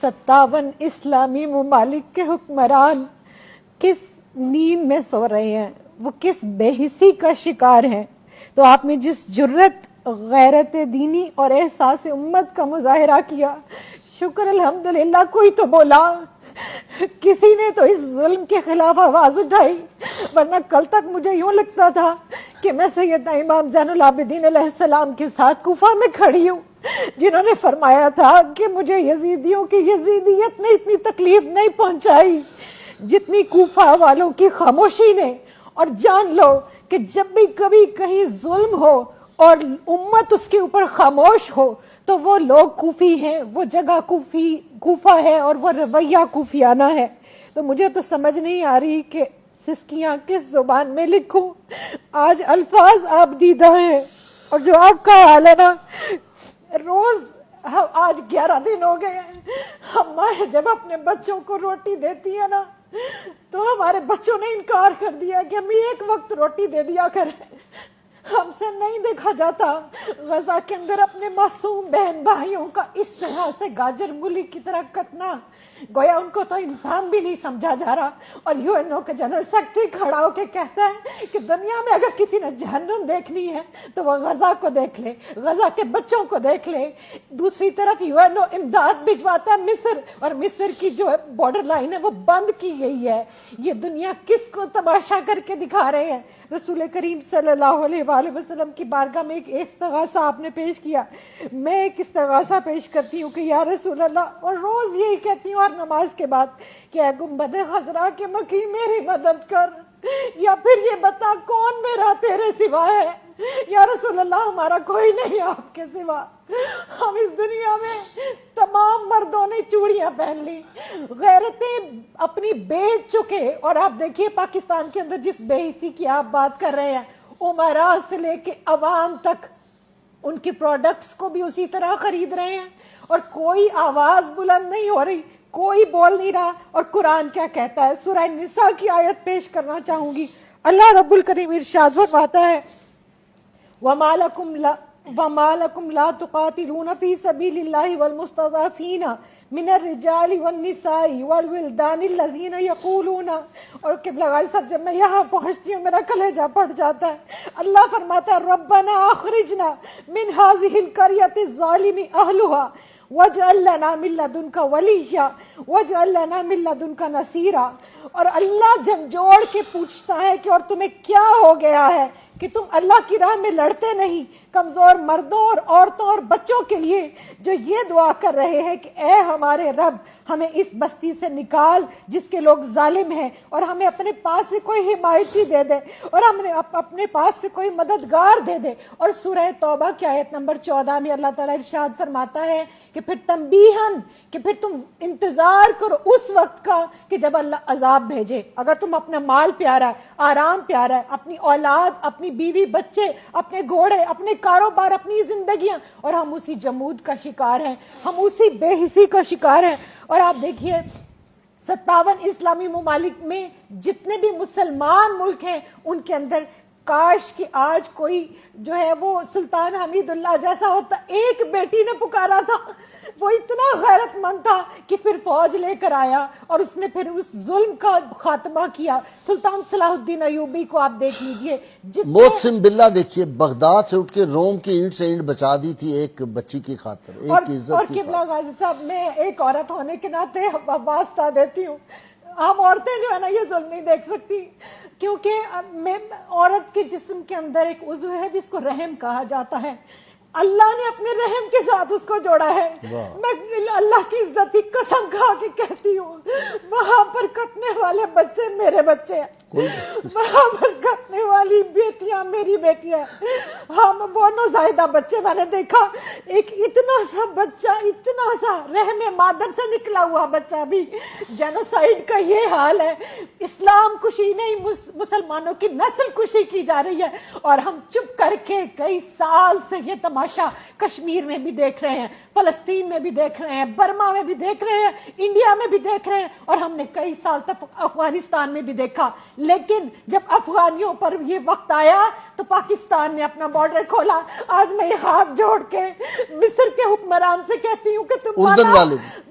57 इस्लामी ममालिक के हुक्मरान किस नींद में सो रहे हैं, वो किस बेहिसी का शिकार हैं। तो आपने जिस जुर्रत, गैरत दीनी और एहसास उम्मत का मुजाहिरा किया, शुक्र अल्हम्दुलिल्लाह कोई तो बोला, किसी ने तो इस जुल्म के खिलाफ आवाज उठाई, वरना कल तक मुझे यूं लगता था कि मैं सैयदना इमाम ज़ैनुल आबिदीन अलैहिस्सलाम के साथ कूफा में खड़ी हूँ, जिन्होंने फरमाया था कि मुझे यजीदियों की यजीदियत ने इतनी तकलीफ नहीं पहुंचाई जितनी कूफा वालों की खामोशी ने। और जान लो कि जब भी कभी कहीं जुल्म हो और उम्मत उसके ऊपर खामोश हो तो वो लोग कूफी हैं, वो जगह कूफा है और वो रवैया कूफियाना है। तो मुझे तो समझ नहीं आ रही कि सिस्कियां किस जुबान में लिखूं। आज अल्फाज आप दीदा हैं और जो आपका हाल है ना, रोज हम आज 11 दिन हो गए हैं, हम माँ जब अपने बच्चों को रोटी देती है ना तो हमारे बच्चों ने इनकार कर दिया कि हम एक वक्त रोटी दे दिया करें। हमसे नहीं देखा जाता गजा के अंदर अपने मासूम बहन भाइयों का इस तरह से गाजर मूली की तरह कटना, गोया उनको तो इंसान भी नहीं समझा जा रहा। और यूएनओ का जनरल सेक्रेटरी खड़ा होकर कहता है कि दुनिया में अगर किसी ने जहन्नुम देखनी है तो वह गजा को देख ले, गजा के बच्चों को देख ले। दूसरी तरफ यूएनओ इमदाद भिजवाता है मिस्र, और मिस्र की जो बॉर्डर लाइन है वो बंद की गई है। ये दुनिया किसको तमाशा करके दिखा रहे हैं। रसूल करीम सल्लल्लाहु अलैहि वसल्लम की बारगाह में एक इस्तगासा आपने पेश किया, मैं एक इस्तगासा पेश करती हूँ कि या रसूल अल्लाह, और रोज यही कहती हूँ हर नमाज के बाद कि ऐ गुंबद खजरा के मकी मेरी मदद कर, या फिर ये बता कौन मेरा तेरे सिवा है। या रसूल अल्लाह, हमारा कोई नहीं आपके सिवा। हम इस दुनिया में तमाम मर्दों ने चूड़ियां पहन ली, गैरतें अपनी बेच चुके। और आप देखिए पाकिस्तान के अंदर जिस बेहिसी की आप बात कर रहे हैं, उमरा से लेके अवाम तक उनके प्रोडक्ट्स को भी उसी तरह खरीद रहे हैं और कोई आवाज बुलंद नहीं हो रही, कोई बोल नहीं रहा। और कुरान क्या कहता है, सूरह निसा की आयत पेश करना चाहूंगी। अल्लाह रब्बुल करीम इरशाद फरमाता है, वमा लकुम ला तुकातिलूना फी सबीलिल्लाहि वल मुस्तज़अफीना मिनर रिजाली वन निसाई वल विल्दानिल लज़ीना यक़ूलूना। और क़िबला गाज़ी साहब, जब मैं यहाँ पहुँचती हूँ मेरा कलेजा फट जाता है। अल्लाह फरमाता है, रब्बना अख़रिजना मिन हाज़िहिल क़रियति ज़ालिमी अहलुहा वजअल लना मिन लदुनका वलिय्या वजअल लना मिन लदुनका नसीरा। और अल्लाह झंझोड़ के पूछता है कि और तुम्हें क्या हो गया है कि तुम अल्लाह की राह में लड़ते नहीं। कमजोर मर्दों और औरतों और बच्चों के लिए जो ये दुआ कर रहे हैं कि ए हमारे रब, हमें इस बस्ती से निकाल जिसके लोग जालिम हैं, और हमें अपने पास से कोई हिमायती दे दे, और हमें अपने पास से कोई मददगार दे दे। और सूरह तौबा की आयत नंबर 14 में अल्लाह ताला इरशाद फरमाता है कि फिर तंबीहन, कि फिर तुम इंतजार करो उस वक्त का कि जब अल्लाह अजाब भेजे। अगर तुम अपना माल प्यारा है, आराम प्यारा है, अपनी औलाद, अपनी बीवी बच्चे, अपने घोड़े, अपने कारोबार, अपनी जिंदगियां, और हम उसी जमूद का शिकार हैं, हम उसी बेहिसी का शिकार हैं। और आप देखिए 57 इस्लामी ममालिक में जितने भी मुसलमान मुल्क हैं उनके अंदर काश कि आज कोई जो है वो सुल्तान हमीदुल्लाह जैसा होता। एक बेटी ने पुकारा था, वो इतना गैरतमंद था कि फिर फौज लेकर आया और उसने फिर उस जुल्म का खात्मा किया। सुल्तान सलाहुद्दीन अयूबी को आप देख लीजिए, मोहसिन बिल्ला देखिए, बगदाद से उठ के रोम की ईंट से ईंट बचा दी थी एक बच्ची की खातिर, एक इज्जत की खातिर। क़िबला गाज़ी साहब, मैं एक औरत होने के नाते वास्ता देती हूँ, हम औरतें जो है ना ये जुल्म नहीं देख सकती, क्योंकि औरत के जिस्म के अंदर एक उज़्व है जिसको रहम कहा जाता है। अल्लाह ने अपने रहम के साथ उसको जोड़ा है। मैं अल्लाह की इज्जत की कसम खा के कहती हूँ, वहां पर कटने वाले बच्चे मेरे बच्चे हैं, वहां पर कटने वाली बेटियां मेरी बेटियां। हम वो नौज़ायदा बच्चे मैंने देखा, एक इतना सा बच्चा, इतना सा रहम मादर से निकला हुआ बच्चा भी। जेनोसाइड का ये हाल है, इस्लाम कुशी नहीं, मुसलमानों की नस्ल कुशी की जा रही है। और हम चुप करके कई साल से ये तमाशा कश्मीर में भी देख रहे हैं, फलस्तीन में भी देख रहे हैं, बर्मा में भी देख रहे हैं, इंडिया में भी देख रहे हैं, और हमने कई साल तक अफगानिस्तान में भी देखा لیکن جب افغانیوں پر یہ وقت آیا تو پاکستان نے اپنا بارڈر کھولا. آج میں یہ ہاتھ جوڑ کے مصر کے حکمران سے کہتی ہوں کہ تم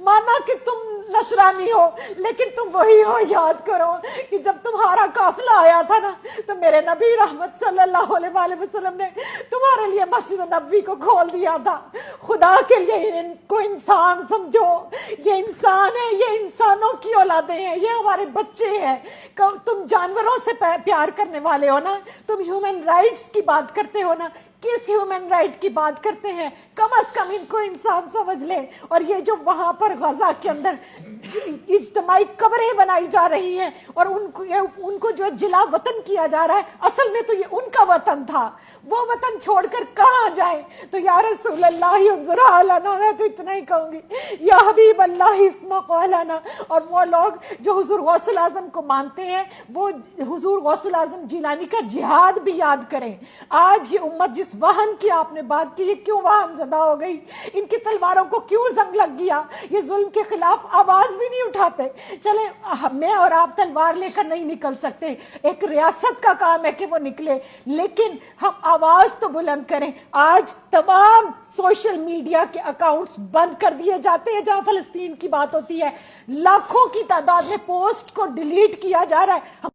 مانا کہ تم نصرانی ہو لیکن تم وہی ہو. یاد کرو کہ جب تمہارا قافلہ آیا تھا نا تو میرے نبی رحمت صلی اللہ علیہ وآلہ وسلم نے تمہارے لیے مسجد نبوی کو کھول دیا تھا. خدا کے لیے ان کو انسان سمجھو, یہ انسان ہے, یہ انسانوں کی اولادیں ہیں, یہ ہمارے بچے ہیں. تم جانوروں سے پیار کرنے والے ہو نا, تم ہیومن رائٹس کی بات کرتے ہو نا, کس ہیومن رائٹ کی بات کرتے ہیں؟ کم از کم ان کو انسان سمجھ لے. اور یہ جو وہاں پر غزہ کے اندر اجتماعی قبریں بنائی جا رہی ہیں اور ان کو جو جلا وطن کیا جا رہا ہے, اصل میں تو یہ ان کا وطن تھا. وہ وطن چھوڑ کر کہاں جائیں؟ تو یا رسول اللہ انظر حالنا, میں تو اتنا ہی کہوں گی, یا حبیب اللہ اسمع قولنا. اور وہ لوگ جو حضور غوث الاعظم کو مانتے ہیں وہ حضور غوث الاعظم جیلانی کا جہاد بھی یاد کریں. آج یہ امت جس وہن کی آپ نے بات کی, یہ کیوں وہن زدہ ہو گئی؟ ان کی تلواروں کو کیوں زنگ لگ گیا؟ یہ ظلم کے خلاف آواز بھی نہیں اٹھاتے. چلیں میں اور آپ تلوار لے کر نہیں نکل سکتے, ایک ریاست کا کام ہے کہ وہ نکلے, لیکن ہم آواز تو بلند کریں. آج تمام سوشل میڈیا کے اکاؤنٹس بند کر دیے جاتے ہیں جہاں فلسطین کی بات ہوتی ہے, لاکھوں کی تعداد میں پوسٹ کو ڈیلیٹ کیا جا رہا ہے.